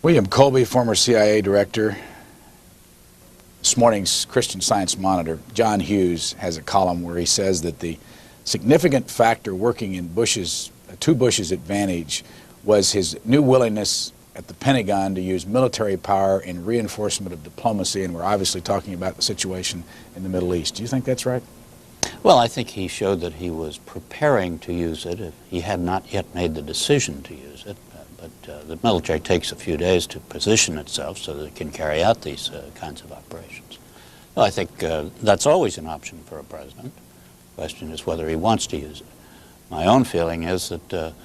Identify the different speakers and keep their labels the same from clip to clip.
Speaker 1: William Colby, former CIA Director. This morning's Christian Science Monitor, John Hughes, has a column where he says that the significant factor working in to Bush's advantage was his new willingness at the Pentagon to use military power in reinforcement of diplomacy, and we're obviously talking about the situation in the Middle East. Do you think that's right?
Speaker 2: Well, I think he showed that he was preparing to use it. He had not yet made the decision to use it, but the military takes a few days to position itself so that it can carry out these kinds of operations. Well, I think that's always an option for a president. The question is whether he wants to use it. My own feeling is that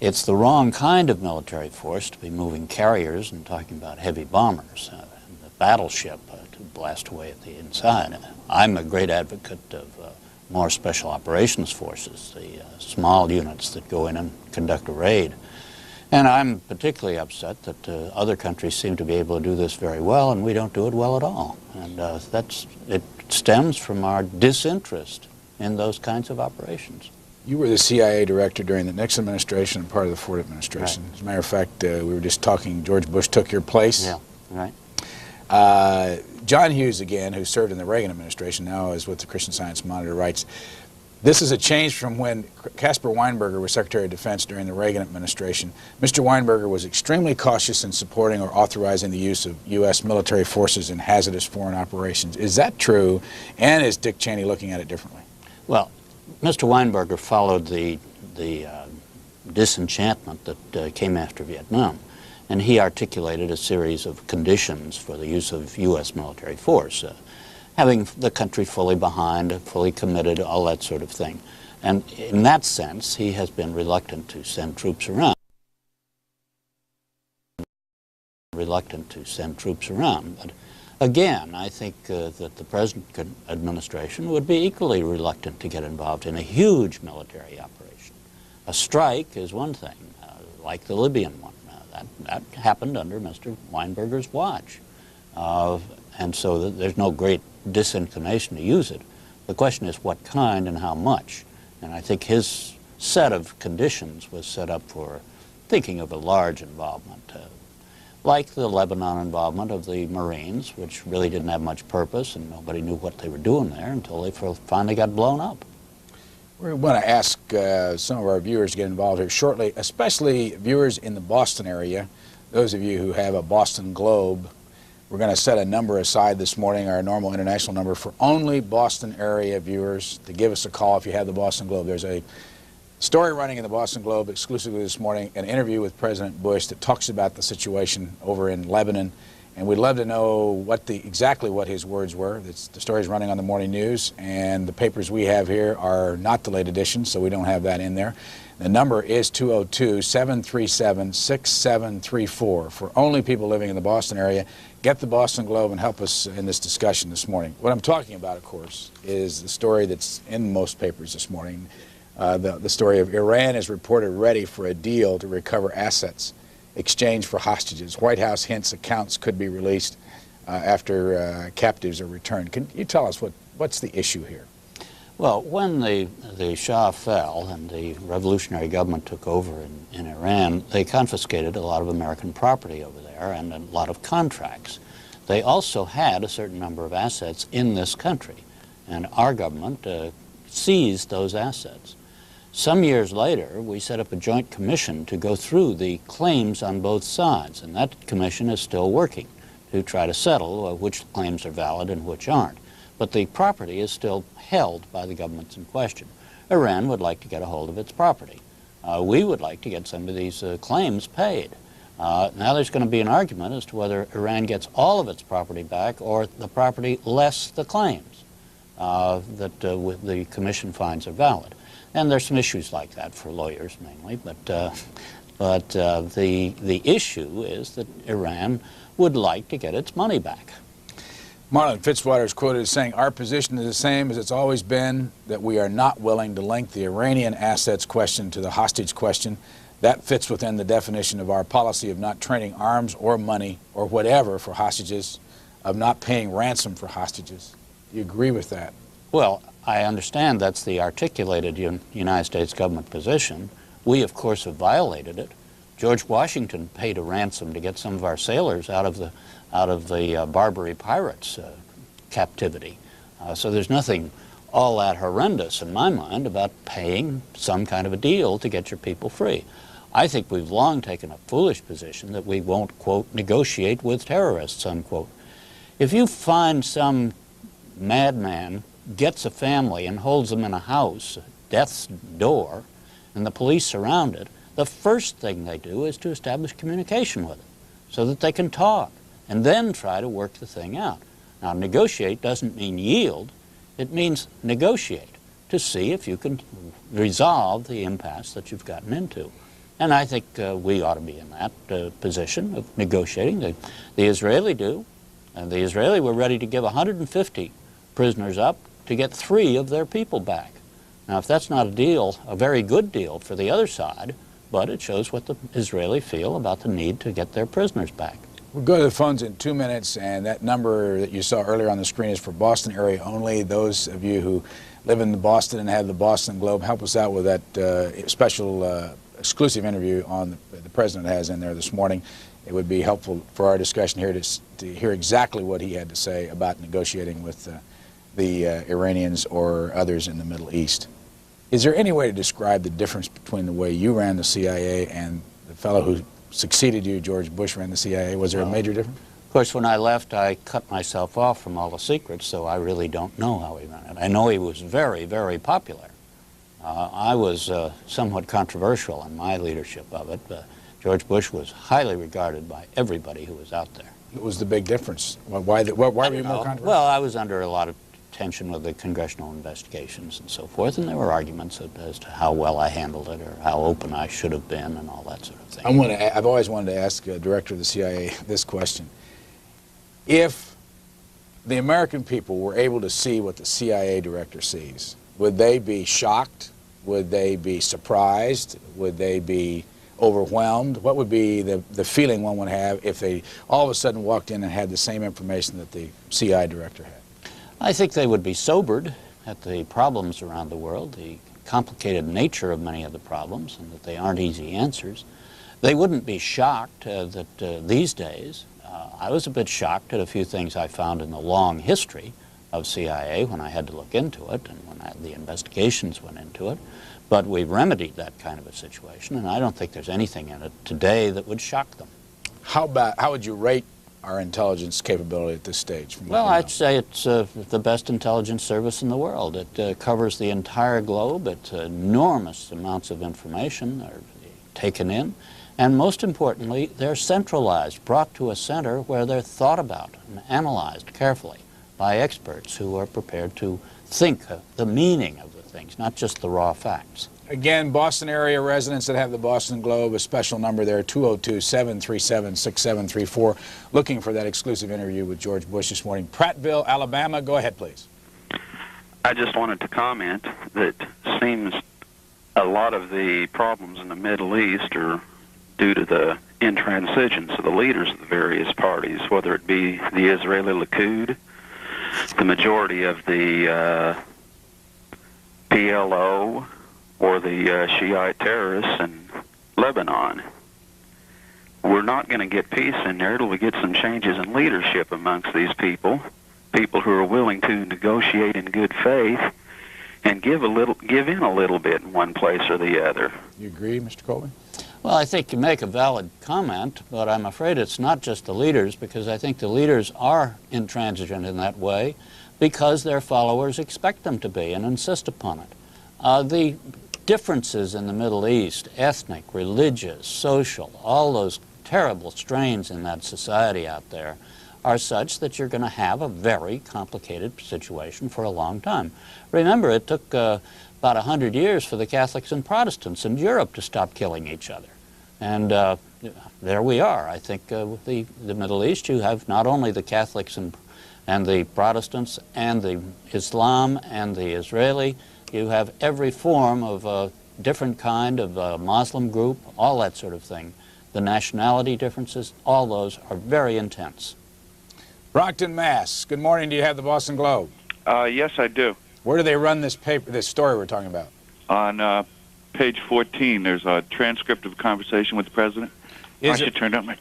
Speaker 2: it's the wrong kind of military force to be moving carriers and talking about heavy bombers and the battleship to blast away at the inside. I'm a great advocate of more special operations forces, the small units that go in and conduct a raid. And I'm particularly upset that other countries seem to be able to do this very well, and we don't do it well at all. And it stems from our disinterest in those kinds of operations.
Speaker 1: You were the CIA director during the Nixon administration and part of the Ford administration. Right. As a matter of fact, we were just talking, George Bush took your place.
Speaker 2: Yeah, right.
Speaker 1: John Hughes, again, who served in the Reagan administration, now is with the Christian Science Monitor, writes, "This is a change from when Caspar Weinberger was Secretary of Defense during the Reagan administration. Mr. Weinberger was extremely cautious in supporting or authorizing the use of U.S. military forces in hazardous foreign operations." Is that true, and is Dick Cheney looking at it differently?
Speaker 2: Well, Mr. Weinberger followed the disenchantment that came after Vietnam, and he articulated a series of conditions for the use of U.S. military force, having the country fully behind, fully committed, all that sort of thing. And in that sense, he has been reluctant to send troops around. But again, I think that the present administration would be equally reluctant to get involved in a huge military operation. A strike is one thing, like the Libyan one. That happened under Mr. Weinberger's watch. And so there's no great disinclination to use it. The question is what kind and how much. And I think his set of conditions was set up for thinking of a large involvement, like the Lebanon involvement of the Marines, which really didn't have much purpose and nobody knew what they were doing there until they finally got blown up.
Speaker 1: We want to ask some of our viewers to get involved here shortly, especially viewers in the Boston area. Those of you who have a Boston Globe, we're going to set a number aside this morning, our normal international number, for only Boston area viewers to give us a call if you have the Boston Globe. There's a story running in the Boston Globe exclusively this morning, an interview with President Bush that talks about the situation over in Lebanon, and we'd love to know exactly what his words were. The story's running on the morning news, and the papers we have here are not the late edition, so we don't have that in there. The number is 202-737-6734 for only people living in the Boston area. Get the Boston Globe and help us in this discussion this morning. What I'm talking about, of course, is the story that's in most papers this morning. The story of Iran is reported ready for a deal to recover assets exchanged for hostages. White House hints accounts could be released after captives are returned. Can you tell us what's the issue here?
Speaker 2: Well, when the Shah fell and the revolutionary government took over in Iran, they confiscated a lot of American property over there and a lot of contracts. They also had a certain number of assets in this country, and our government seized those assets. Some years later, we set up a joint commission to go through the claims on both sides, and that commission is still working to try to settle which claims are valid and which aren't. But the property is still held by the governments in question. Iran would like to get a hold of its property. We would like to get some of these claims paid. Now there's going to be an argument as to whether Iran gets all of its property back or the property less the claims that the commission finds are valid. And there's some issues like that for lawyers mainly, but the issue is that Iran would like to get its money back.
Speaker 1: Marlon Fitzwater is quoted as saying, "Our position is the same as it's always been, that we are not willing to link the Iranian assets question to the hostage question. That fits within the definition of our policy of not trading arms or money or whatever for hostages, of not paying ransom for hostages." Do you agree with that?
Speaker 2: Well, I understand that's the articulated United States government position. We, of course, have violated it. George Washington paid a ransom to get some of our sailors out of the Barbary pirates' captivity. So there's nothing all that horrendous in my mind about paying some kind of a deal to get your people free. I think we've long taken a foolish position that we won't, quote, negotiate with terrorists, unquote. If you find some madman gets a family and holds them in a house, death's door, and the police surround it, the first thing they do is to establish communication with it so that they can talk and then try to work the thing out. Now, negotiate doesn't mean yield. It means negotiate to see if you can resolve the impasse that you've gotten into. And I think we ought to be in that position of negotiating. The Israeli do. And the Israeli were ready to give 150 prisoners up to get 3 of their people back. Now, if that's not a deal, a very good deal for the other side, but it shows what the Israeli feel about the need to get their prisoners back.
Speaker 1: We'll go to the phones in 2 minutes, and that number that you saw earlier on the screen is for Boston area only. Those of you who live in Boston and have the Boston Globe, help us out with that special exclusive interview on the President has in there this morning. It would be helpful for our discussion here to hear exactly what he had to say about negotiating with the Iranians or others in the Middle East. Is there any way to describe the difference between the way you ran the CIA and the fellow who succeeded you, George Bush, ran the CIA? Was there a major difference?
Speaker 2: Of course, when I left, I cut myself off from all the secrets, so I really don't know how he ran it. I know he was very, very popular. I was somewhat controversial in my leadership of it. George Bush was highly regarded by everybody who was out there.
Speaker 1: What was the big difference? Why were you more controversial?
Speaker 2: Well, I was under a lot of tension with the congressional investigations and so forth, and there were arguments as to how well I handled it or how open I should have been and all that sort of thing.
Speaker 1: I've always wanted to ask the director of the CIA this question. If the American people were able to see what the CIA director sees, would they be shocked? Would they be surprised? Would they be overwhelmed? What would be the feeling one would have if they all of a sudden walked in and had the same information that the CIA director had?
Speaker 2: I think they would be sobered at the problems around the world, the complicated nature of many of the problems, and that they aren't easy answers. They wouldn't be shocked that these days, I was a bit shocked at a few things I found in the long history of CIA when I had to look into it and when the investigations went into it. But we remedied that kind of a situation, and I don't think there's anything in it today that would shock them.
Speaker 1: How would you rate our intelligence capability at this stage?
Speaker 2: Well, I'd say it's the best intelligence service in the world. It covers the entire globe. It's enormous amounts of information are taken in. And most importantly, they're centralized, brought to a center where they're thought about and analyzed carefully by experts who are prepared to think of the meaning of the things, not just the raw facts.
Speaker 1: Again, Boston area residents that have the Boston Globe, a special number there, 202-737-6734, looking for that exclusive interview with George Bush this morning. Prattville, Alabama, go ahead, please.
Speaker 3: I just wanted to comment that seems a lot of the problems in the Middle East are due to the intransigence of the leaders of the various parties, whether it be the Israeli Likud, the majority of the PLO, or the Shiite terrorists in Lebanon. We're not going to get peace in there till we get some changes in leadership amongst these people who are willing to negotiate in good faith and give in a little bit in one place or the other.
Speaker 1: You agree, Mr. Colby?
Speaker 2: Well, I think you make a valid comment, but I'm afraid it's not just the leaders, because I think the leaders are intransigent in that way because their followers expect them to be and insist upon it. The differences in the Middle East, ethnic, religious, social, all those terrible strains in that society out there are such that you're going to have a very complicated situation for a long time. Remember, it took about 100 years for the Catholics and Protestants in Europe to stop killing each other. And there we are. I think with the Middle East, you have not only the Catholics and the Protestants and the Islam and the Israeli, you have every form of a different kind of Muslim group, all that sort of thing. The nationality differences, all those are very intense.
Speaker 1: Brockton, Mass. Good morning. Do you have the Boston Globe?
Speaker 4: Yes, I do.
Speaker 1: Where do they run this story we're talking about?
Speaker 4: On page 14, there's a transcript of a conversation with the President. I should turn up my...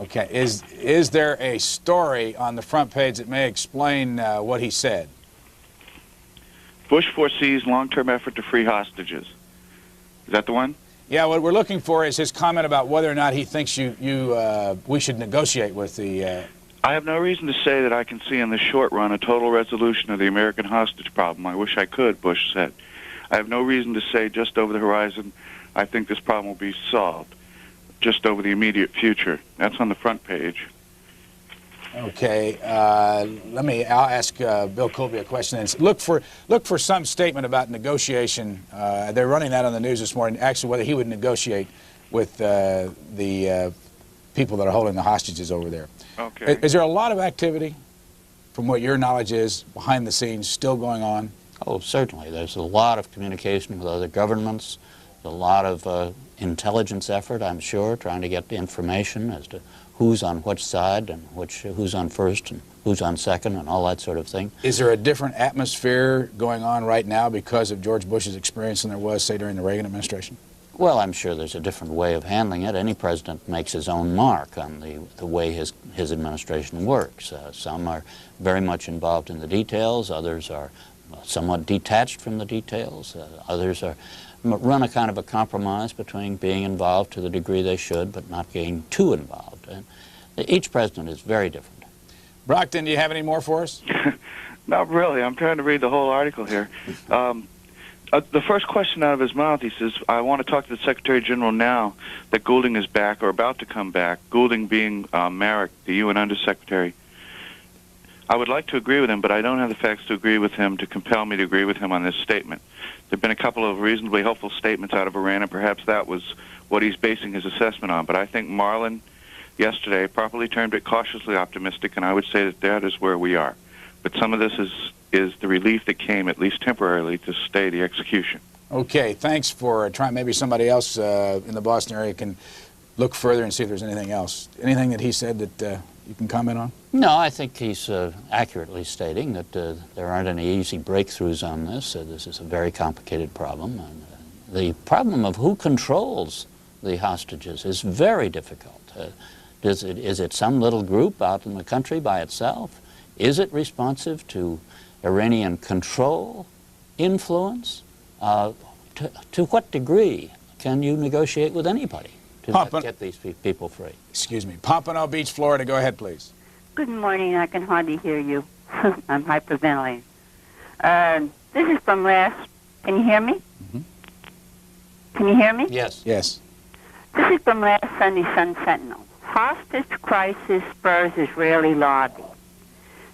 Speaker 1: Okay. Is there a story on the front page that may explain what he said?
Speaker 4: Bush foresees long-term effort to free hostages. Is that the one?
Speaker 1: Yeah, what we're looking for is his comment about whether or not he thinks we should negotiate with the...
Speaker 4: I have no reason to say that I can see in the short run a total resolution of the American hostage problem. I wish I could, Bush said. I have no reason to say just over the horizon I think this problem will be solved, just over the immediate future. That's on the front page.
Speaker 1: Okay, I'll ask Bill Colby a question. And look for some statement about negotiation. They're running that on the news this morning, actually whether he would negotiate with the people that are holding the hostages over there.
Speaker 4: Okay.
Speaker 1: Is there a lot of activity, from what your knowledge is, behind the scenes, still going on?
Speaker 2: Oh, certainly. There's a lot of communication with other governments, a lot of intelligence effort, I'm sure, trying to get information as to who's on which side and who's on first and who's on second and all that sort of thing.
Speaker 1: Is there a different atmosphere going on right now because of George Bush's experience than there was, say, during the Reagan administration?
Speaker 2: Well, I'm sure there's a different way of handling it. Any president makes his own mark on the way his administration works. Some are very much involved in the details. Others are somewhat detached from the details. Others run a kind of a compromise between being involved to the degree they should, but not getting too involved. And each president is very different.
Speaker 1: Brockton, do you have any more for us?
Speaker 4: Not really. I'm trying to read the whole article here. The first question out of his mouth, he says, I want to talk to the Secretary General now that Goulding is back or about to come back, Goulding being Merrick, the UN Undersecretary. I would like to agree with him, but I don't have the facts to agree with him to compel me to agree with him on this statement. There have been a couple of reasonably helpful statements out of Iran, and perhaps that was what he's basing his assessment on. But I think Marlin yesterday properly termed it cautiously optimistic, and I would say that is where we are. But some of this is the relief that came, at least temporarily, to stay the execution.
Speaker 1: Okay, thanks for trying. Maybe somebody else in the Boston area can look further and see if there's anything else. Anything that he said that you can comment on?
Speaker 2: No, I think he's accurately stating that there aren't any easy breakthroughs on this. This is a very complicated problem. And, the problem of who controls the hostages is very difficult. Is it some little group out in the country by itself? Is it responsive to Iranian control, influence? To what degree can you negotiate with anybody to get these people free?
Speaker 1: Excuse me. Pompano Beach, Florida. Go ahead, please.
Speaker 5: Good morning. I can hardly hear you. I'm hyperventilating. This is from last... Can you hear me?
Speaker 1: Mm-hmm.
Speaker 5: Can you hear me?
Speaker 2: Yes.
Speaker 1: Yes.
Speaker 5: This is from last Sunday Sun Sentinel. Hostage crisis spurs Israeli lobby.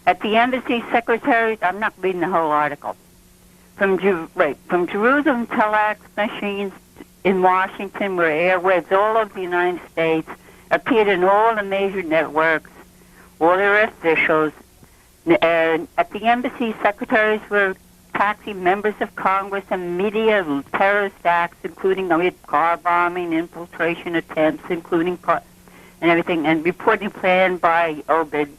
Speaker 5: At the embassy secretaries, I'm not reading the whole article. From Jerusalem telex machines in Washington, where airwaves all over the United States appeared in all the major networks, all their officials. At the embassy, secretaries were taxing members of Congress and media terrorist acts, including car bombing, infiltration attempts, including and everything, and reporting planned by Obed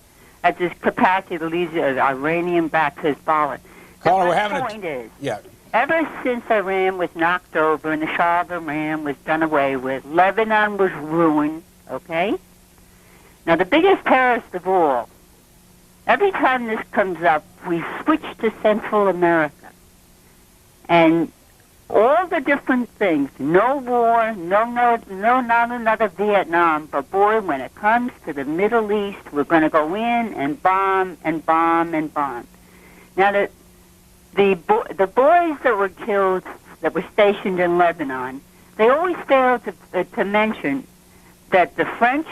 Speaker 5: at this capacity to lead Iranian back to Hezbollah.
Speaker 1: Caller, we're
Speaker 5: my
Speaker 1: having
Speaker 5: point is,
Speaker 1: yeah.
Speaker 5: ever since Iran was knocked over and the Shah of Iran was done away with, Lebanon was ruined, okay? Now, the biggest terrorist of all, every time this comes up, we switch to Central America. And all the different things, no war, not another Vietnam, but boy, when it comes to the Middle East, we're going to go in and bomb and bomb and bomb. Now, the boys that were killed, that were stationed in Lebanon, they always fail to mention that the French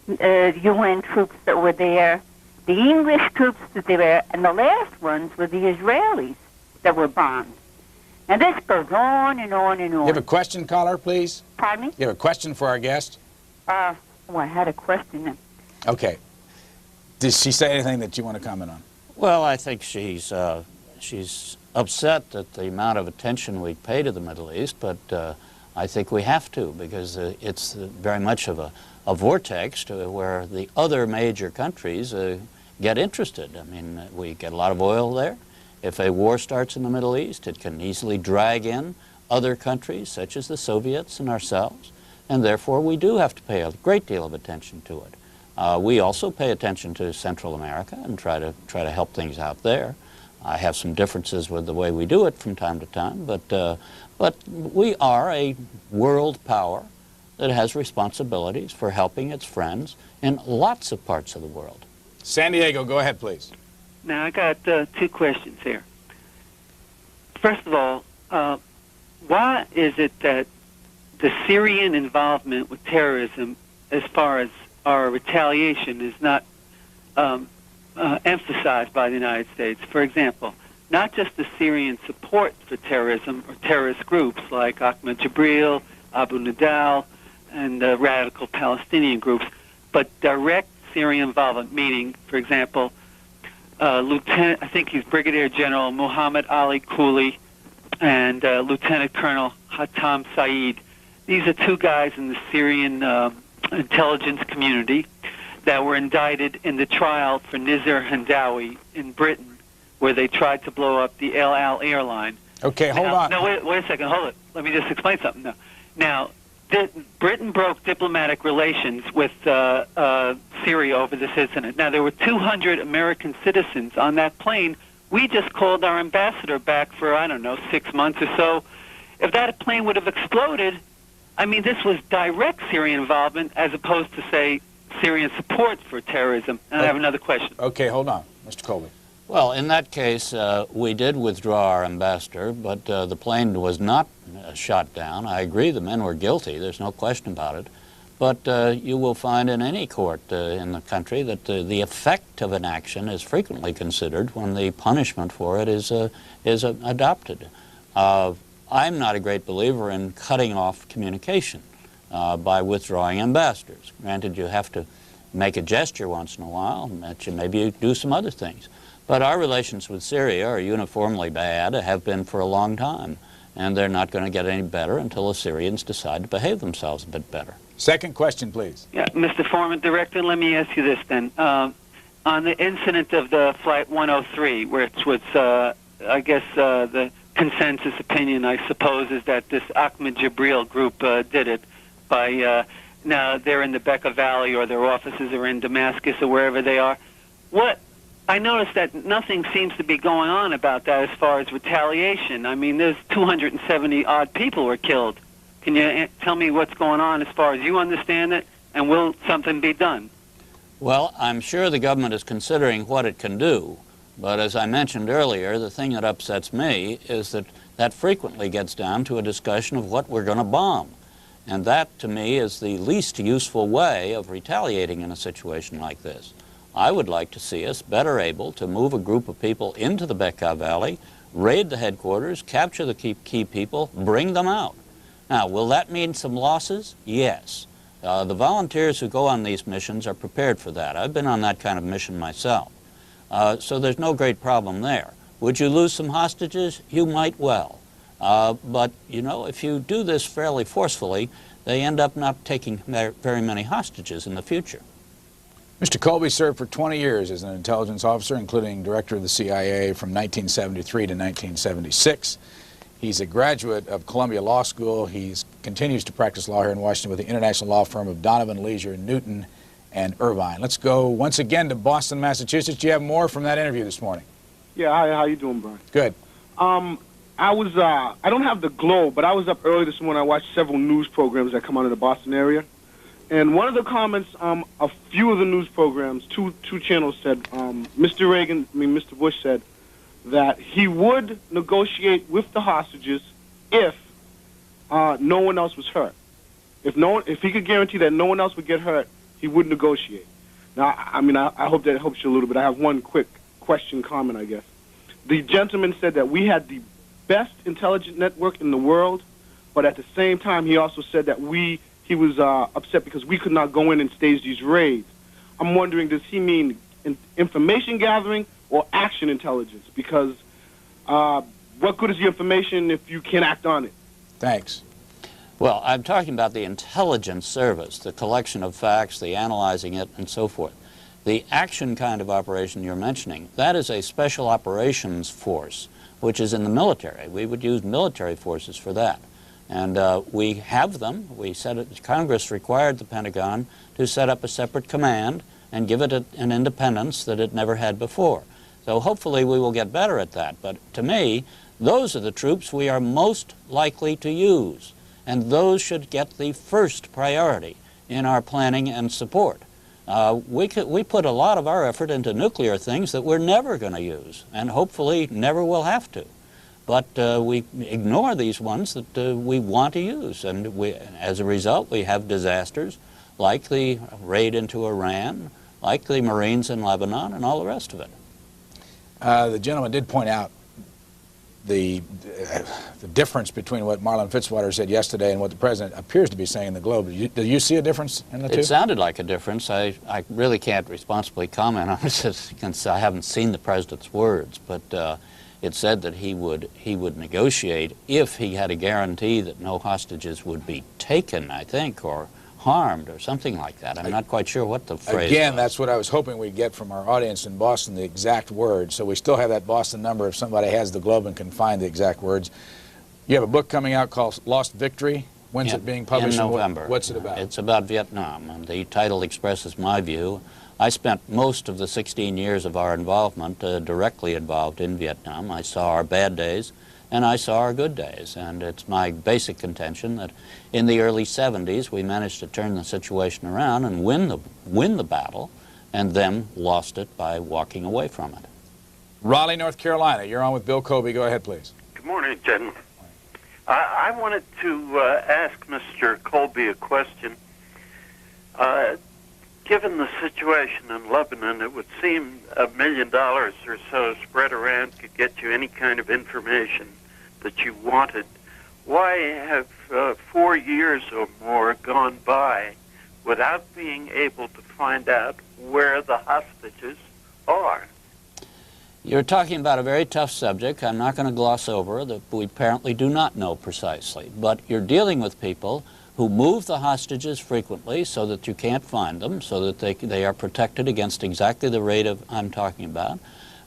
Speaker 5: UN troops that were there, the English troops that were there, and the last ones were the Israelis that were bombed. And this goes on and on and on.
Speaker 1: You have a question, caller, please?
Speaker 5: Pardon me?
Speaker 1: You have a question for our guest?
Speaker 5: I had a question.
Speaker 1: Okay. Did she say anything that you want to comment on?
Speaker 2: Well, I think she's upset at the amount of attention we pay to the Middle East, but I think we have to, because it's very much of a vortex to where the other major countries get interested. I mean, we get a lot of oil there. If a war starts in the Middle East, it can easily drag in other countries, such as the Soviets and ourselves. and therefore we do have to pay a great deal of attention to it. We also pay attention to Central America and try to help things out there. I have some differences with the way we do it from time to time, but we are a world power that has responsibilities for helping its friends in lots of parts of the world.
Speaker 1: San Diego, go ahead, please.
Speaker 6: Now, I got two questions here. First of all, why is it that the Syrian involvement with terrorism, as far as our retaliation, is not emphasized by the United States? For example, not just the Syrian support for terrorism or terrorist groups like Ahmed Jibril, Abu Nidal, and radical Palestinian groups, but direct Syrian involvement, meaning, for example, Lieutenant, I think he's Brigadier General Muhammad Ali Cooley and Lieutenant Colonel Hatam Saeed. These are two guys in the Syrian intelligence community that were indicted in the trial for Nizar Hindawi in Britain, where they tried to blow up the El Al airline.
Speaker 1: Okay, hold on.
Speaker 6: No, wait a second. Hold it. Let me just explain something. Now, Britain broke diplomatic relations with Syria over this incident. Now, there were 200 American citizens on that plane. We just called our ambassador back for, I don't know, 6 months or so. If that plane would have exploded, I mean, this was direct Syrian involvement as opposed to, say, Syrian support for terrorism. And I have another question.
Speaker 1: Okay, hold on. Mr. Colby.
Speaker 2: Well, in that case, we did withdraw our ambassador, but the plane was not shot down. I agree the men were guilty. There's no question about it. But you will find in any court in the country that the effect of an action is frequently considered when the punishment for it is adopted. I'm not a great believer in cutting off communication by withdrawing ambassadors. Granted, you have to make a gesture once in a while, and maybe you do some other things. But our relations with Syria are uniformly bad, have been for a long time, and they're not going to get any better until the Syrians decide to behave themselves a bit better.
Speaker 1: Second question, please.
Speaker 6: Yeah, Mr. Foreman, Director, let me ask you this then. On the incident of the Flight 103, which was, I guess, the consensus opinion, I suppose, is that this Ahmed Jibril group did it by, now they're in the Bekaa Valley or their offices are in Damascus or wherever they are. I noticed that nothing seems to be going on about that as far as retaliation. I mean, there's 270-odd people were killed. Can you tell me what's going on as far as you understand it, and will something be done?
Speaker 2: Well, I'm sure the government is considering what it can do, but as I mentioned earlier, the thing that upsets me is that frequently gets down to a discussion of what we're going to bomb. And that, to me, is the least useful way of retaliating in a situation like this. I would like to see us better able to move a group of people into the Bekaa Valley, raid the headquarters, capture the key people, bring them out. Now, will that mean some losses? Yes. The volunteers who go on these missions are prepared for that. I've been on that kind of mission myself. So there's no great problem there. Would you lose some hostages? You might well. But, you know, if you do this fairly forcefully, they end up not taking very many hostages in the future.
Speaker 1: Mr. Colby served for 20 years as an intelligence officer, including director of the CIA from 1973 to 1976. He's a graduate of Columbia Law School. He continues to practice law here in Washington with the international law firm of Donovan, Leisure, Newton, and Irvine. Let's go once again to Boston, Massachusetts. Do you have more from that interview this morning?
Speaker 7: Yeah, hi, how you doing, Brian?
Speaker 1: Good.
Speaker 7: I don't have the Globe, but I was up early this morning. I watched several news programs that come out of the Boston area. And one of the comments, a few of the news programs, two channels said, Mr. Bush said that he would negotiate with the hostages if no one else was hurt. If he could guarantee that no one else would get hurt, he would negotiate. Now, I hope that helps you a little bit. I have one quick comment, I guess. The gentleman said that we had the best intelligence network in the world, but at the same time, he also said that he was upset because we could not go in and stage these raids. I'm wondering, does he mean information gathering or action intelligence? Because what good is the information if you can't act on it?
Speaker 1: Thanks.
Speaker 2: Well, I'm talking about the intelligence service, the collection of facts, the analyzing it, and so forth. The action kind of operation you're mentioning, that is a special operations force, which is in the military. We would use military forces for that. And we have them. Congress required the Pentagon to set up a separate command and give it an independence that it never had before. So hopefully we will get better at that. But to me, those are the troops we are most likely to use. And those should get the first priority in our planning and support. We put a lot of our effort into nuclear things that we're never going to use, and hopefully never will have to. But we ignore these ones that we want to use, and as a result we have disasters like the raid into Iran, like the Marines in Lebanon, and all the rest of it.
Speaker 1: The gentleman did point out the difference between what Marlon Fitzwater said yesterday and what the President appears to be saying in the Globe. Do you see a difference in the two?
Speaker 2: It sounded like a difference. I really can't responsibly comment on it since I haven't seen the President's words, but it said that he would negotiate if he had a guarantee that no hostages would be taken, I think, or harmed or something like that. I'm not quite sure what the phrase
Speaker 1: Again,
Speaker 2: was.
Speaker 1: that's what I was hoping we'd get from our audience in Boston, the exact words. So we still have that Boston number if somebody has the Globe and can find the exact words. You have a book coming out called Lost Victory. When's it being published?
Speaker 2: In November.
Speaker 1: What's it about?
Speaker 2: It's about Vietnam, and the title expresses my view. I spent most of the 16 years of our involvement directly involved in Vietnam. I saw our bad days, and I saw our good days, and it's my basic contention that in the early 70s we managed to turn the situation around and win the battle, and then lost it by walking away from it.
Speaker 1: Raleigh, North Carolina. You're on with Bill Colby. Go ahead, please.
Speaker 8: Good morning, gentlemen. I wanted to ask Mr. Colby a question. Given the situation in Lebanon, it would seem $1 million or so spread around could get you any kind of information that you wanted. Why have 4 years or more gone by without being able to find out where the hostages are?
Speaker 2: You're talking about a very tough subject. I'm not going to gloss over that we apparently do not know precisely, but you're dealing with people who move the hostages frequently so that you can't find them, so that they are protected against exactly the raid I'm talking about,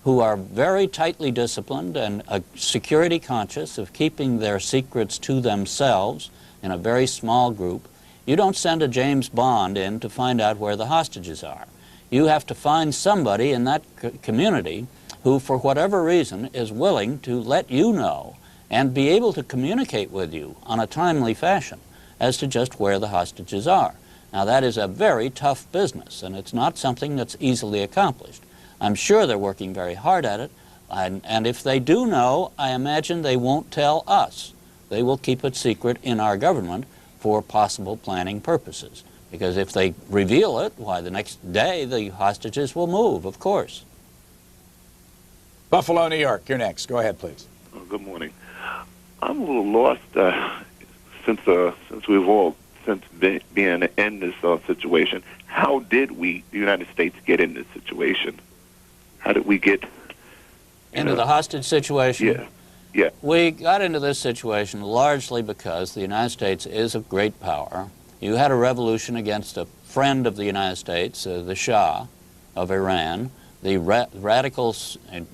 Speaker 2: who are very tightly disciplined and security conscious of keeping their secrets to themselves in a very small group. You don't send a James Bond in to find out where the hostages are. You have to find somebody in that community who, for whatever reason, is willing to let you know and be able to communicate with you on a timely fashion as to just where the hostages are. Now, that is a very tough business, and it's not something that's easily accomplished. I'm sure they're working very hard at it, and if they do know, I imagine they won't tell us. They will keep it secret in our government for possible planning purposes, because if they reveal it, why, the next day the hostages will move, of course.
Speaker 1: Buffalo, New York. You're next. Go ahead, please.
Speaker 9: Good morning. I'm a little lost since we've all been in this situation. How did the United States get in this situation? How did we get
Speaker 2: into the hostage situation?
Speaker 9: Yeah, yeah.
Speaker 2: We got into this situation largely because the United States is a great power. You had a revolution against a friend of the United States, the Shah of Iran. The radicals and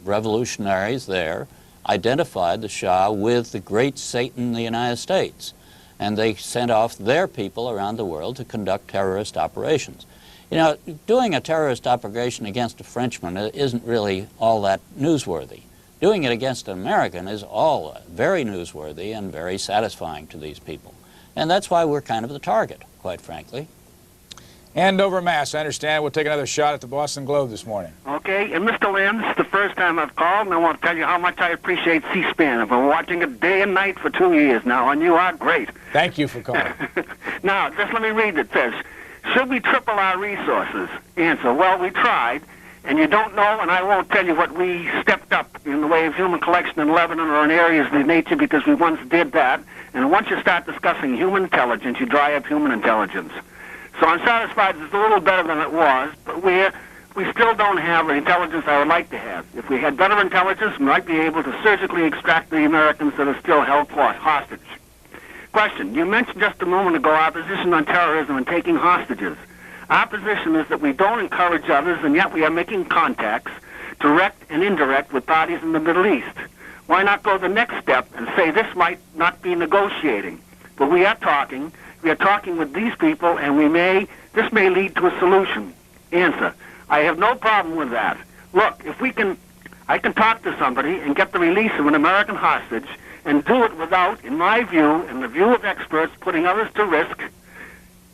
Speaker 2: revolutionaries there identified the Shah with the great Satan in the United States, and they sent off their people around the world to conduct terrorist operations. You know, doing a terrorist operation against a Frenchman isn't really all that newsworthy. Doing it against an American is all very newsworthy and very satisfying to these people. And that's why we're kind of the target, quite frankly.
Speaker 1: Andover, Mass. I understand we'll take another shot at the Boston Globe this morning.
Speaker 10: Okay, and Mr. Lamb, this is the first time I've called, and I want to tell you how much I appreciate C-SPAN. I've been watching it day and night for 2 years now, and you are great.
Speaker 1: Thank you for calling.
Speaker 10: Now, just let me read it first. Should we triple our resources? Answer, well, we tried, and you don't know, and I won't tell you what we stepped up in the way of human collection in Lebanon or in areas of nature, because we once did that, and once you start discussing human intelligence, you dry up human intelligence. So I'm satisfied it's a little better than it was, but we still don't have the intelligence I would like to have. If we had better intelligence, we might be able to surgically extract the Americans that are still held hostage. Question, you mentioned just a moment ago our position on terrorism and taking hostages. Our position is that we don't encourage others, and yet we are making contacts, direct and indirect, with parties in the Middle East. Why not go the next step and say this might not be negotiating, but we are talking with these people, and this may lead to a solution? Answer: I have no problem with that. Look, I can talk to somebody and get the release of an American hostage and do it without, in my view, and the view of experts, putting others to risk.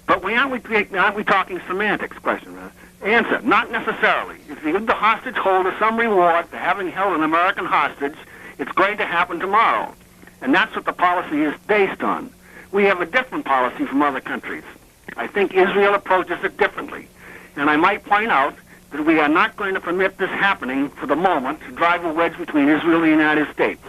Speaker 10: But aren't we talking semantics? Question. Answer: not necessarily. If you give the hostage holder some reward for having held an American hostage, it's going to happen tomorrow. And that's what the policy is based on. We have a different policy from other countries. I think Israel approaches it differently. And I might point out that we are not going to permit this happening for the moment to drive a wedge between Israel and the United States.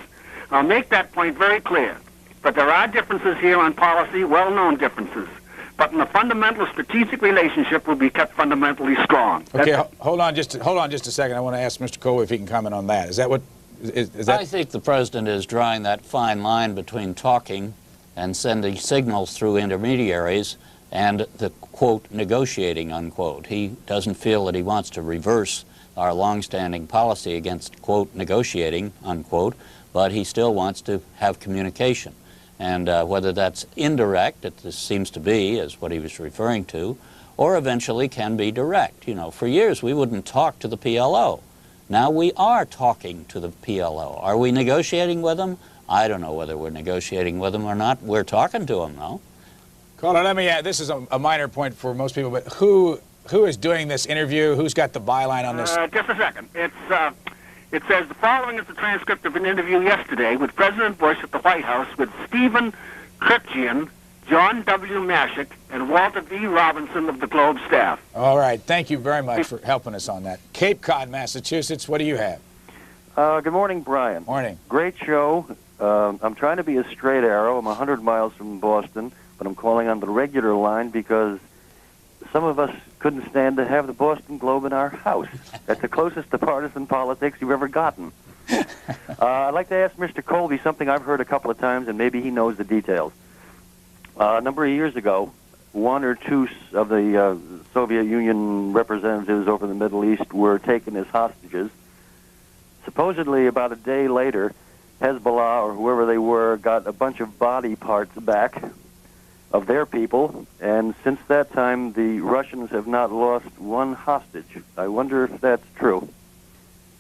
Speaker 10: I'll make that point very clear. But there are differences here on policy, well-known differences. But in the fundamental strategic relationship will be kept fundamentally strong.
Speaker 1: Okay, hold on just a second. I want to ask Mr. Colby if he can comment on that. Is that what? Is that?
Speaker 2: I think the president is drawing that fine line between talking and sending signals through intermediaries and the, quote, negotiating, unquote. He doesn't feel that he wants to reverse our longstanding policy against, quote, negotiating, unquote, but he still wants to have communication. And whether that's indirect, this seems to be, is what he was referring to, or eventually can be direct. You know, for years we wouldn't talk to the PLO. Now we are talking to the PLO. Are we negotiating with them? I don't know whether we're negotiating with them or not. We're talking to them, though.
Speaker 1: Caller, let me add, this is a minor point for most people, but who is doing this interview? Who's got the byline on this?
Speaker 10: Just a second. It says the following is the transcript of an interview yesterday with President Bush at the White House with Stephen Kirchian, John W. Mashik, and Walter V. Robinson of the Globe staff.
Speaker 1: All right. Thank you very much for helping us on that. Cape Cod, Massachusetts, what do you have?
Speaker 11: Good morning, Brian.
Speaker 1: Morning.
Speaker 11: Great show. I'm trying to be a straight arrow. I'm 100 miles from Boston, but I'm calling on the regular line because some of us couldn't stand to have the Boston Globe in our house. That's the closest to partisan politics you've ever gotten. I'd like to ask Mr. Colby something I've heard a couple of times, and maybe he knows the details. A number of years ago, one or two of the Soviet Union representatives over the Middle East were taken as hostages. Supposedly, about a day later, Hezbollah, or whoever they were, got a bunch of body parts back of their people, and since that time, the Russians have not lost one hostage. I wonder if that's true.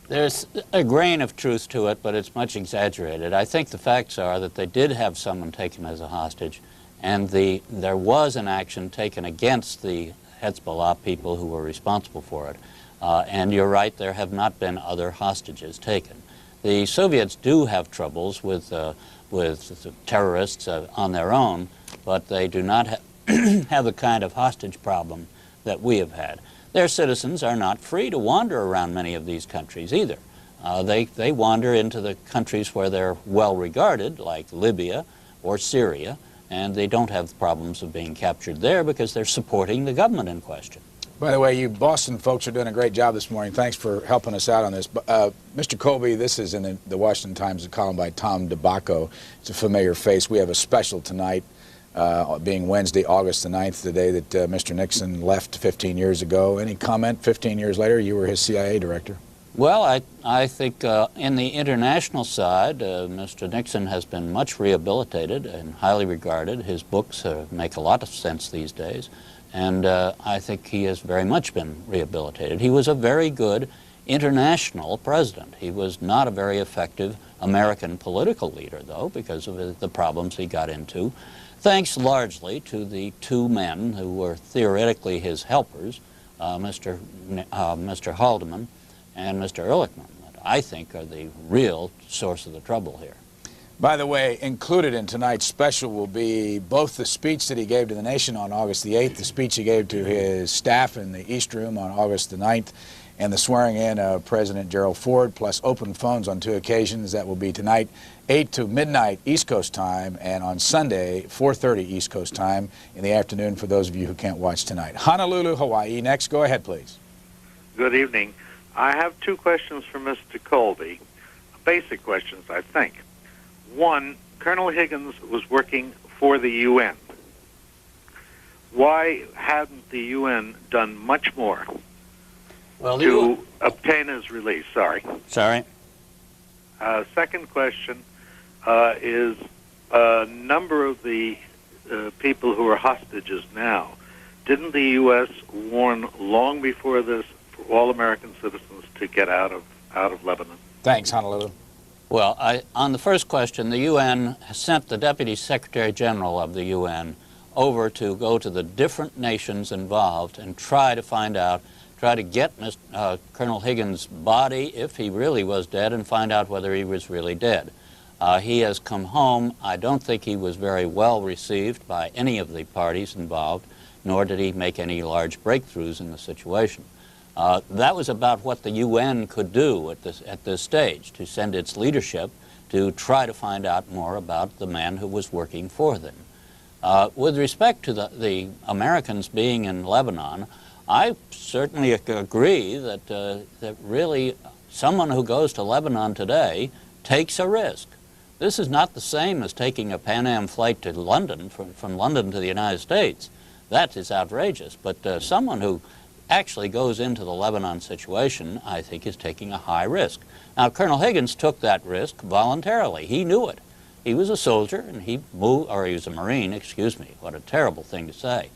Speaker 2: There's a grain of truth to it, but it's much exaggerated. I think the facts are that they did have someone taken as a hostage, and there was an action taken against the Hezbollah people who were responsible for it. And you're right, there have not been other hostages taken. The Soviets do have troubles with terrorists on their own, but they do not have the kind of hostage problem that we have had. Their citizens are not free to wander around many of these countries either. They wander into the countries where they're well regarded, like Libya or Syria, and they don't have the problems of being captured there because they're supporting the government in question.
Speaker 1: By the way, you Boston folks are doing a great job this morning. Thanks for helping us out on this. Mr. Colby, this is in the Washington Times, a column by Tom DeBacco. It's a familiar face. We have a special tonight, being Wednesday, August the 9th, the day that Mr. Nixon left 15 years ago. Any comment 15 years later? You were his CIA director.
Speaker 2: Well, I think in the international side, Mr. Nixon has been much rehabilitated and highly regarded. His books make a lot of sense these days. And I think he has very much been rehabilitated. He was a very good international president. He was not a very effective American political leader, though, because of the problems he got into, thanks largely to the two men who were theoretically his helpers, Mr. Haldeman and Mr. Ehrlichman, that I think are the real source of the trouble here.
Speaker 1: By the way, included in tonight's special will be both the speech that he gave to the nation on August the 8th, the speech he gave to his staff in the East Room on August the 9th, and the swearing in of President Gerald Ford, plus open phones on 2 occasions. That will be tonight, 8 to midnight East Coast time, and on Sunday, 4:30 East Coast time in the afternoon for those of you who can't watch tonight. Honolulu, Hawaii. Next, go ahead, please.
Speaker 12: Good evening. I have 2 questions for Mr. Colby, basic questions, I think. One, Colonel Higgins was working for the UN. Why hadn't the UN done much more to obtain his release? Sorry. Second question is a number of the people who are hostages now. Didn't the U.S. warn long before this for all American citizens to get out of Lebanon?
Speaker 1: Thanks, Honolulu.
Speaker 2: Well, on the first question, the UN sent the Deputy Secretary General of the UN over to go to the different nations involved and try to find out, try to get Colonel Higgins' body, if he really was dead, and find out whether he was really dead. He has come home. I don't think he was very well received by any of the parties involved, nor did he make any large breakthroughs in the situation. That was about what the UN could do at this stage, to send its leadership to try to find out more about the man who was working for them. With respect to the Americans being in Lebanon, I certainly agree that really someone who goes to Lebanon today takes a risk. This is not the same as taking a Pan Am flight to London, from London to the United States. That is outrageous. But someone who actually goes into the Lebanon situation, I think, is taking a high risk. Now, Colonel Higgins took that risk voluntarily. He knew it. He was a soldier, and he moved, or he was a Marine, excuse me. What a terrible thing to say.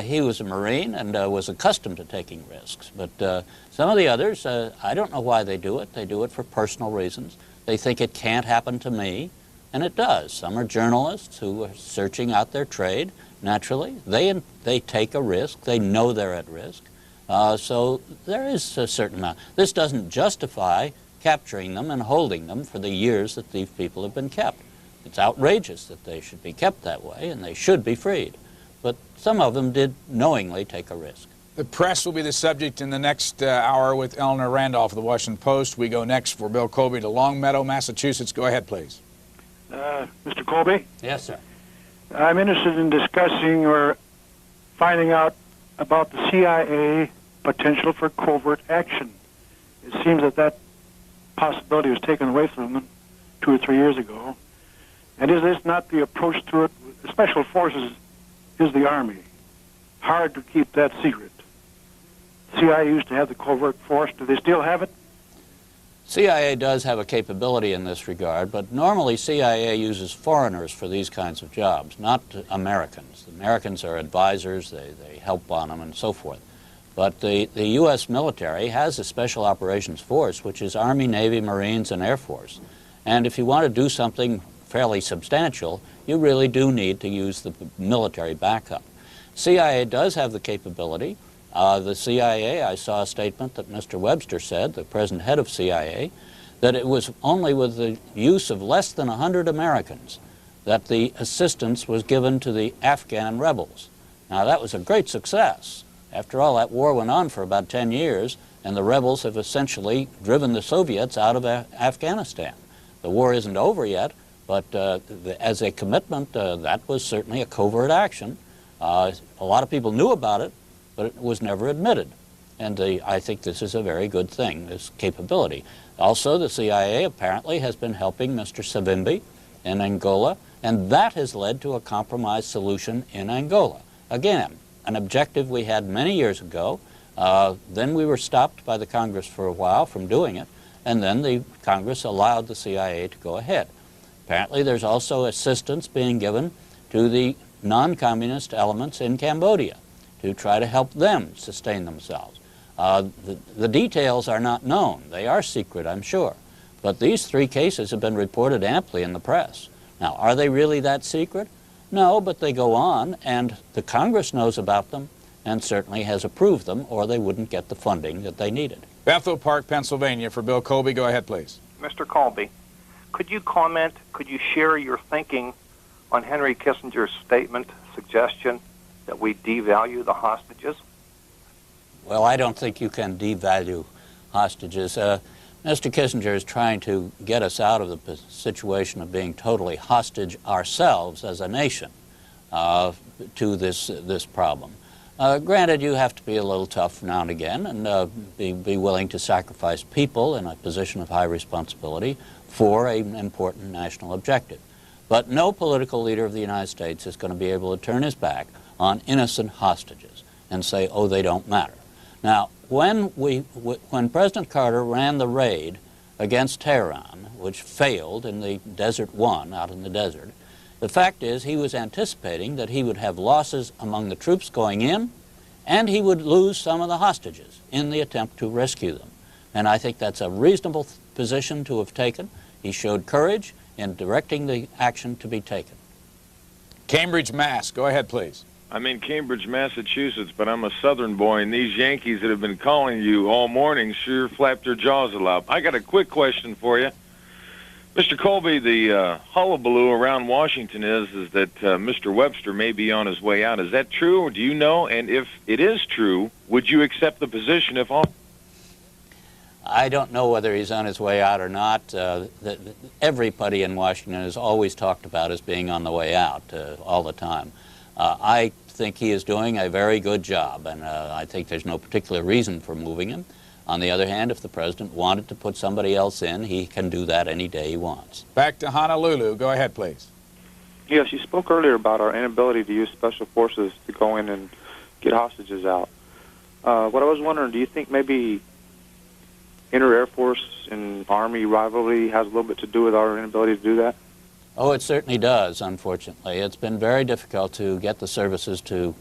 Speaker 2: He was a Marine and was accustomed to taking risks. But some of the others, I don't know why they do it. They do it for personal reasons. They think it can't happen to me, and it does. Some are journalists who are searching out their trade. Naturally, they take a risk. They know they're at risk. So there is a certain amount. This doesn't justify capturing them and holding them for the years that these people have been kept. It's outrageous that they should be kept that way, and they should be freed. But some of them did knowingly take a risk.
Speaker 1: The press will be the subject in the next hour with Eleanor Randolph of the Washington Post. We go next for Bill Colby to Longmeadow, Massachusetts. Go ahead, please.
Speaker 13: Mr. Colby?
Speaker 2: Yes, sir.
Speaker 13: I'm interested in discussing or finding out about the CIA potential for covert action. It seems that possibility was taken away from them 2 or 3 years ago. And is this not the approach to it? Special Forces is the Army. Hard to keep that secret. CIA used to have the covert force. Do they still have it?
Speaker 2: CIA does have a capability in this regard, but normally CIA uses foreigners for these kinds of jobs, not Americans. The Americans are advisors, they help on them and so forth. But the U.S. military has a Special Operations Force, which is Army, Navy, Marines, and Air Force. And if you want to do something fairly substantial, you really do need to use the military backup. CIA does have the capability. The CIA, I saw a statement that Mr. Webster said, the present head of CIA, that it was only with the use of less than 100 Americans that the assistance was given to the Afghan rebels. Now, that was a great success. After all, that war went on for about 10 years, and the rebels have essentially driven the Soviets out of Afghanistan. The war isn't over yet, but as a commitment, that was certainly a covert action. A lot of people knew about it, but it was never admitted. And I think this is a very good thing, this capability. Also, the CIA apparently has been helping Mr. Savimbi in Angola, and that has led to a compromise solution in Angola. Again, an objective we had many years ago. Then we were stopped by the Congress for a while from doing it, and then the Congress allowed the CIA to go ahead. Apparently, there's also assistance being given to the non-communist elements in Cambodia to try to help them sustain themselves. The details are not known. They are secret, I'm sure. But these 3 cases have been reported amply in the press. Now, are they really that secret? No, but they go on, and the Congress knows about them and certainly has approved them, or they wouldn't get the funding that they needed.
Speaker 1: Bethel Park, Pennsylvania, for Bill Colby. Go ahead, please.
Speaker 14: Mr. Colby, could you comment, could you share your thinking on Henry Kissinger's statement, suggestion that we devalue the hostages?
Speaker 2: Well, I don't think you can devalue hostages. Mr. Kissinger is trying to get us out of the situation of being totally hostage ourselves as a nation to this problem. Granted, you have to be a little tough now and again and be willing to sacrifice people in a position of high responsibility for an important national objective. But no political leader of the United States is going to be able to turn his back on innocent hostages and say, oh, they don't matter. Now, when President Carter ran the raid against Tehran, which failed in the Desert One out in the desert. The fact is he was anticipating that he would have losses among the troops going in, and he would lose some of the hostages in the attempt to rescue them. And I think that's a reasonable position to have taken. He showed courage in directing the action to be taken.
Speaker 1: Cambridge, Mass. Go ahead, please.
Speaker 15: I'm in Cambridge, Massachusetts, but I'm a Southern boy, and these Yankees that have been calling you all morning sure flapped their jaws a lot. I got a quick question for you. Mr. Colby, the hullabaloo around Washington is that Mr. Webster may be on his way out. Is that true, or do you know? And if it is true, would you accept the position if all...
Speaker 2: I don't know whether he's on his way out or not. Everybody in Washington is always talked about as being on the way out all the time. I think he is doing a very good job, and I think there's no particular reason for moving him. On the other hand, if the president wanted to put somebody else in, he can do that any day he wants.
Speaker 1: Back to Honolulu. Go ahead, please.
Speaker 16: Yes, you spoke earlier about our inability to use special forces to go in and get hostages out. What I was wondering, do you think maybe inter-Air Force and Army rivalry has a little bit to do with our inability to do that?
Speaker 2: Oh, it certainly does, unfortunately. It's been very difficult to get the services to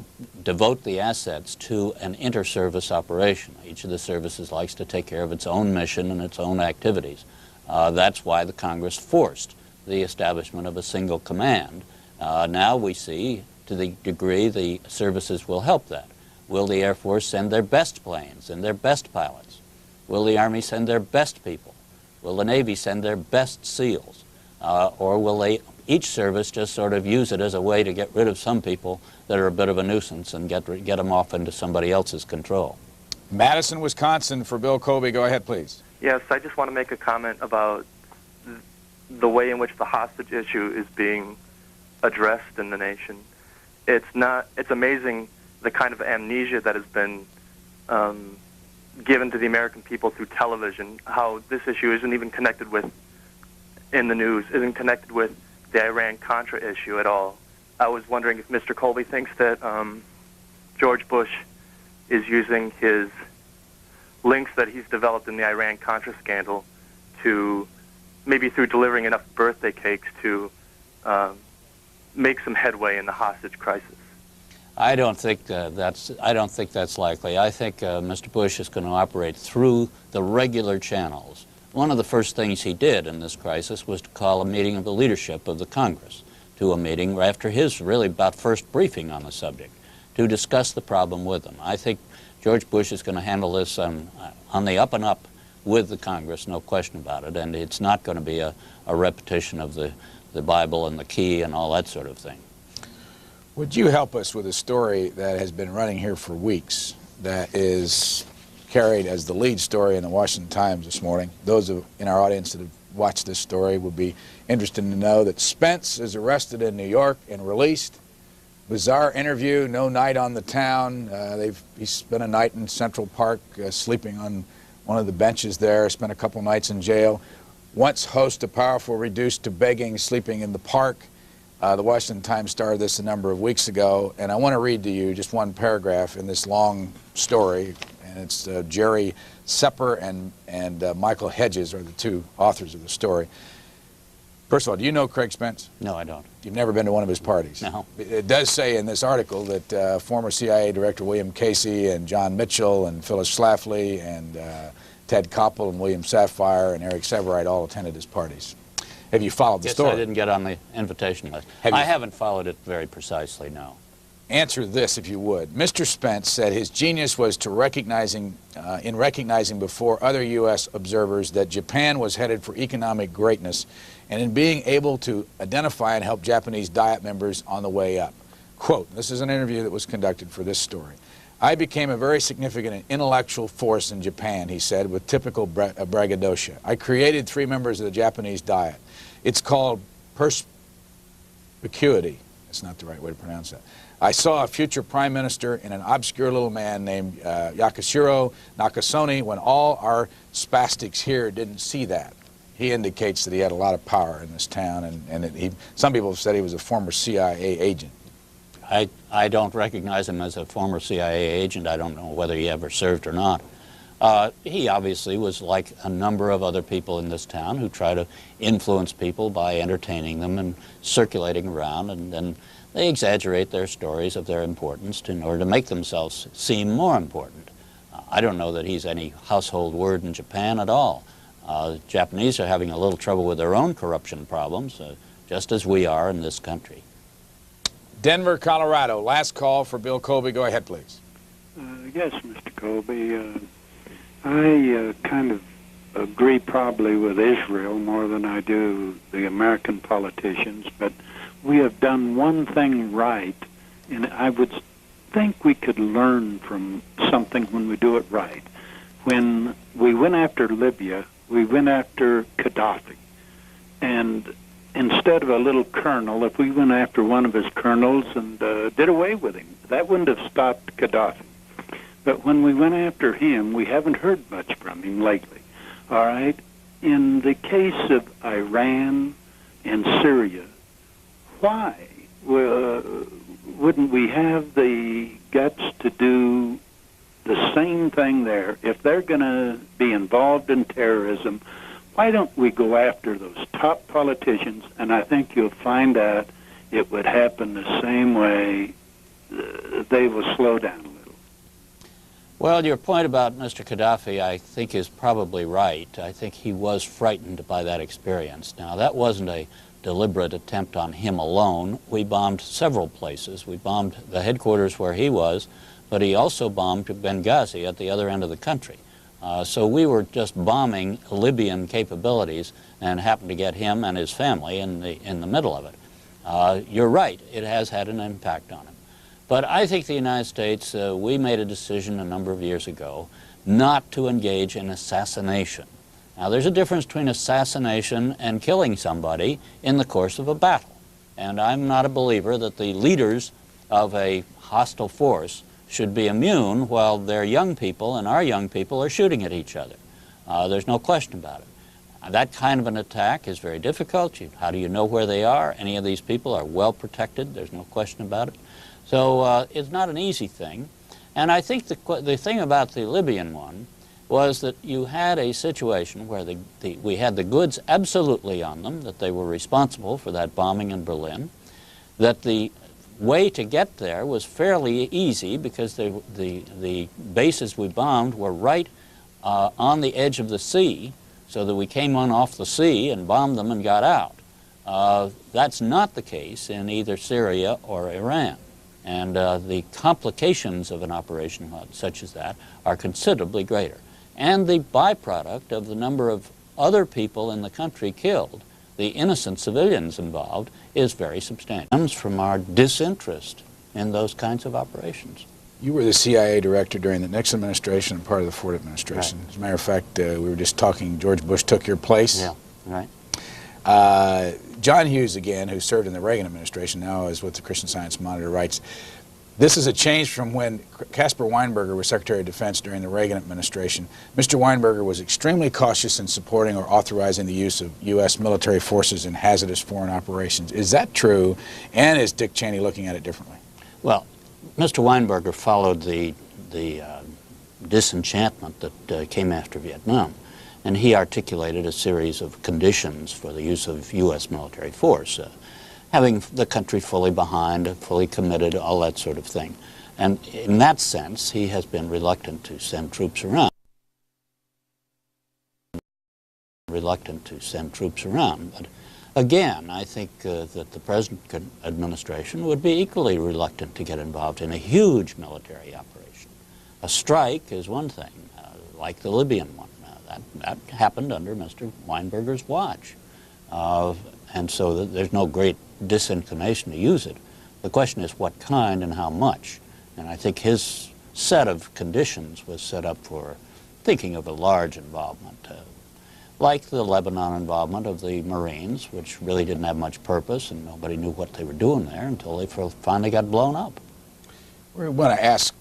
Speaker 2: devote the assets to an inter-service operation. Each of the services likes to take care of its own mission and its own activities. That's why the Congress forced the establishment of a single command. Now we see, to the degree the services will help that. Will the Air Force send their best planes and their best pilots? Will the Army send their best people? Will the Navy send their best SEALs? Or will they, each service just sort of use it as a way to get rid of some people that are a bit of a nuisance and get them off into somebody else's control?
Speaker 1: Madison, Wisconsin, for Bill Colby. Go ahead, please.
Speaker 17: Yes, I just want to make a comment about the way in which the hostage issue is being addressed in the nation. It's amazing the kind of amnesia that has been given to the American people through television, how this issue isn't even connected with, in the news, isn't connected with the Iran-Contra issue at all. I was wondering if Mr. Colby thinks that George Bush is using his links that he's developed in the Iran-Contra scandal to, maybe through delivering enough birthday cakes, to make some headway in the hostage crisis.
Speaker 2: I don't think that's likely. I think Mr. Bush is going to operate through the regular channels. One of the first things he did in this crisis was to call a meeting of the leadership of the Congress to a meeting after his really about first briefing on the subject to discuss the problem with them. I think George Bush is going to handle this on the up and up with the Congress, no question about it, and it's not going to be a repetition of the Bible and the key and all that sort of thing.
Speaker 1: Would you help us with a story that has been running here for weeks that is carried as the lead story in the Washington Times this morning? Those in our audience that have watched this story would be interested to know that Spence is arrested in New York and released. Bizarre interview, no night on the town. He spent a night in Central Park sleeping on one of the benches there, spent a couple nights in jail. Once host of Powerful reduced to begging, sleeping in the park. The Washington Times started this a number of weeks ago, and I want to read to you just one paragraph in this long story. And it's Jerry Sepper and Michael Hedges are the two authors of the story. First of all, do you know Craig Spence?
Speaker 2: No, I don't.
Speaker 1: You've never been to one of his parties?
Speaker 2: No.
Speaker 1: It does say in this article that former CIA Director William Casey and John Mitchell and Phyllis Schlafly and Ted Koppel and William Safire and Eric Severide all attended his parties. Have you followed the story?
Speaker 2: I didn't get on the invitation list. I haven't followed it very precisely, no.
Speaker 1: Answer this, if you would. Mr. Spence said his genius was to recognizing before other U.S. observers that Japan was headed for economic greatness, and in being able to identify and help Japanese Diet members on the way up. Quote, this is an interview that was conducted for this story. I became a very significant intellectual force in Japan, he said, with typical braggadocio. I created 3 members of the Japanese Diet. It's called perspicuity. That's not the right way to pronounce that. I saw a future prime minister in an obscure little man named Yakashiro Nakasone when all our spastics here didn't see that. He indicates that he had a lot of power in this town, and some people have said he was a former CIA agent.
Speaker 2: I don't recognize him as a former CIA agent. I don't know whether he ever served or not. He obviously was like a number of other people in this town who try to influence people by entertaining them and circulating around, and then they exaggerate their stories of their importance in order to make themselves seem more important. I don't know that he's any household word in Japan at all. The Japanese are having a little trouble with their own corruption problems, just as we are in this country.
Speaker 1: Denver, Colorado. Last call for Bill Colby. Go ahead, please.
Speaker 18: Yes, Mr. Colby. I kind of agree probably with Israel more than I do the American politicians, but we have done one thing right, and I would think we could learn from something when we do it right. When we went after Libya, we went after Gaddafi. And instead of a little colonel, if we went after one of his colonels and did away with him, that wouldn't have stopped Gaddafi. But when we went after him, we haven't heard much from him lately. All right? In the case of Iran and Syria, why wouldn't we have the guts to do the same thing there? If they're going to be involved in terrorism, why don't we go after those top politicians? And I think you'll find out it would happen the same way. They will slow down a little.
Speaker 2: Well, your point about Mr. Gaddafi, I think, is probably right. I think he was frightened by that experience. Now, that wasn't a deliberate attempt on him alone. We bombed several places. We bombed the headquarters where he was, but he also bombed Benghazi at the other end of the country. So we were just bombing Libyan capabilities and happened to get him and his family in the middle of it. You're right, it has had an impact on him. But I think the United States, we made a decision a number of years ago not to engage in assassination. Now, there's a difference between assassination and killing somebody in the course of a battle. And I'm not a believer that the leaders of a hostile force should be immune while their young people and our young people are shooting at each other. There's no question about it. That kind of an attack is very difficult. How do you know where they are? Any of these people are well protected. There's no question about it. So it's not an easy thing. And I think the thing about the Libyan one was that you had a situation where we had the goods absolutely on them, that they were responsible for that bombing in Berlin, that the way to get there was fairly easy because the bases we bombed were right on the edge of the sea, so that we came on off the sea and bombed them and got out. That's not the case in either Syria or Iran. And the complications of an operation such as that are considerably greater. And the byproduct of the number of other people in the country killed, the innocent civilians involved, is very substantial. It comes from our disinterest in those kinds of operations.
Speaker 1: You were the CIA director during the Nixon administration and part of the Ford administration. Right. As a matter of fact, we were just talking, George Bush took your place.
Speaker 2: Yeah, right.
Speaker 1: John Hughes, again, who served in the Reagan administration, now is with the Christian Science Monitor, writes, this is a change from when Caspar Weinberger was Secretary of Defense during the Reagan administration. Mr. Weinberger was extremely cautious in supporting or authorizing the use of U.S. military forces in hazardous foreign operations. Is that true, and is Dick Cheney looking at it differently?
Speaker 2: Well, Mr. Weinberger followed the disenchantment that came after Vietnam, and he articulated a series of conditions for the use of U.S. military force. Having the country fully behind, fully committed, all that sort of thing. And in that sense, he has been reluctant to send troops around. But again, I think that the present administration would be equally reluctant to get involved in a huge military operation. A strike is one thing, like the Libyan one. That happened under Mr. Weinberger's watch. And so there's no great disinclination to use it. The question is what kind and how much. And I think his set of conditions was set up for thinking of a large involvement, like the Lebanon involvement of the Marines, which really didn't have much purpose and nobody knew what they were doing there until they finally got blown up.
Speaker 1: We want to ask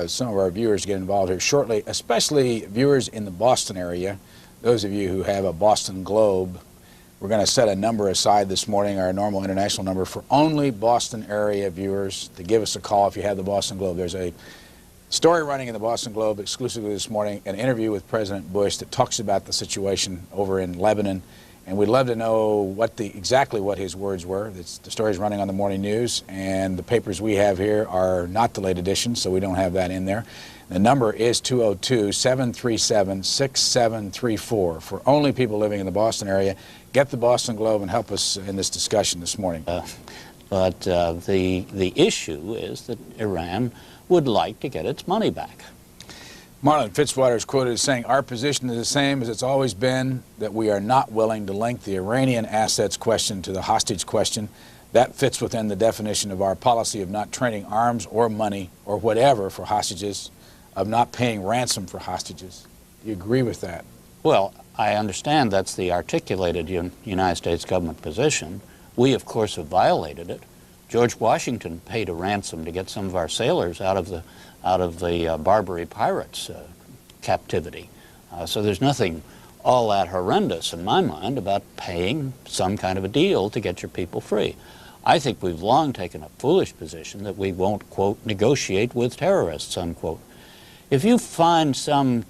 Speaker 1: some of our viewers to get involved here shortly, especially viewers in the Boston area. Those of you who have a Boston Globe, we're going to set a number aside this morning, our normal international number, for only Boston area viewers to give us a call if you have the Boston Globe. There's a Story running in the Boston Globe exclusively this morning, an interview with President Bush that talks about the situation over in Lebanon. And we'd love to know exactly what his words were. The story's running on the morning news, and the papers we have here are not the late edition, so we don't have that in there. The number is 202-737-6734 for only people living in the Boston area. Get the Boston Globe and help us in this discussion this morning.
Speaker 2: But the issue is that Iran would like to get its money back.
Speaker 1: Marlon Fitzwater is quoted as saying, "Our position is the same as it's always been, that we are not willing to link the Iranian assets question to the hostage question. That fits within the definition of our policy of not trading arms or money or whatever for hostages, of not paying ransom for hostages." Do you agree with that?
Speaker 2: Well, I understand that's the articulated United States government position. We, of course, have violated it. George Washington paid a ransom to get some of our sailors out of the Barbary pirates' captivity. So there's nothing all that horrendous in my mind about paying some kind of a deal to get your people free. I think we've long taken a foolish position that we won't, quote, negotiate with terrorists, unquote. If you find some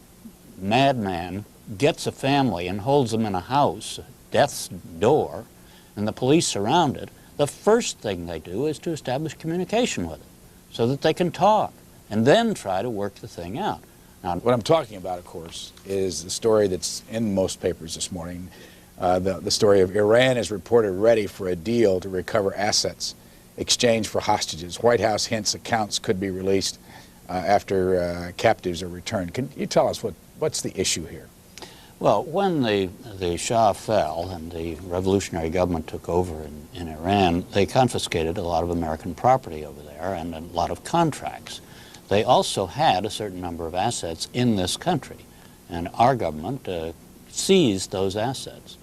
Speaker 2: madman gets a family and holds them in a house, death's door, and the police surround it, the first thing they do is to establish communication with it so that they can talk and then try to work the thing out.
Speaker 1: Now, what I'm talking about, of course, is the story that's in most papers this morning. The story of Iran is reported ready for a deal to recover assets exchanged for hostages. White House hints accounts could be released after captives are returned. Can you tell us what's the issue here?
Speaker 2: Well, when the Shah fell and the revolutionary government took over in Iran, they confiscated a lot of American property over there and a lot of contracts. They also had a certain number of assets in this country, and our government seized those assets.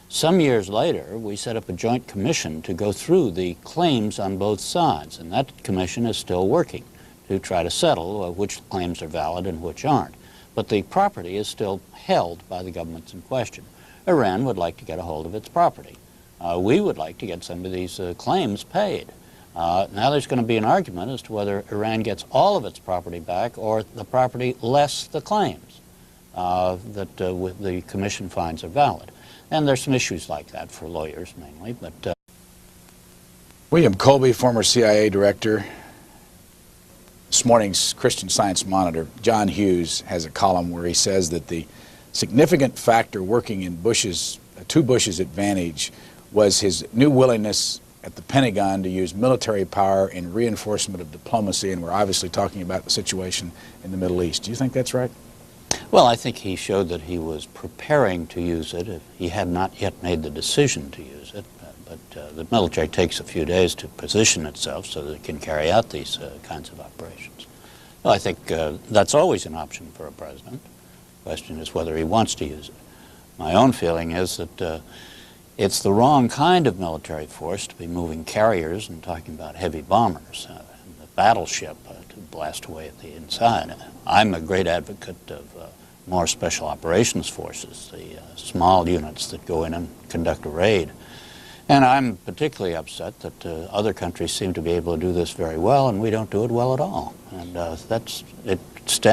Speaker 2: Some years later, we set up a joint commission to go through the claims on both sides, and that commission is still working to try to settle which claims are valid and which aren't. But the property is still held by the governments in question. Iran would like to get a hold of its property. We would like to get some of these claims paid. Now there's going to be an argument as to whether Iran gets all of its property back or the property less the claims that the commission finds are valid. And there's some issues like that for lawyers mainly. But
Speaker 1: William Colby, former CIA Director. This morning's Christian Science Monitor, John Hughes has a column where he says that the significant factor working in Bush's advantage was his new willingness at the Pentagon to use military power in reinforcement of diplomacy, and we're obviously talking about the situation in the Middle East. Do you think that's right?
Speaker 2: Well, I think he showed that he was preparing to use it. He had not yet made the decision to use it, but the military takes a few days to position itself so that it can carry out these kinds of operations. Well, I think that's always an option for a president. The question is whether he wants to use it. My own feeling is that it's the wrong kind of military force to be moving carriers and talking about heavy bombers and the battleship to blast away at the inside. I'm a great advocate of more special operations forces, the small units that go in and conduct a raid. And I'm particularly upset that other countries seem to be able to do this very well and we don't do it well at all. And it stems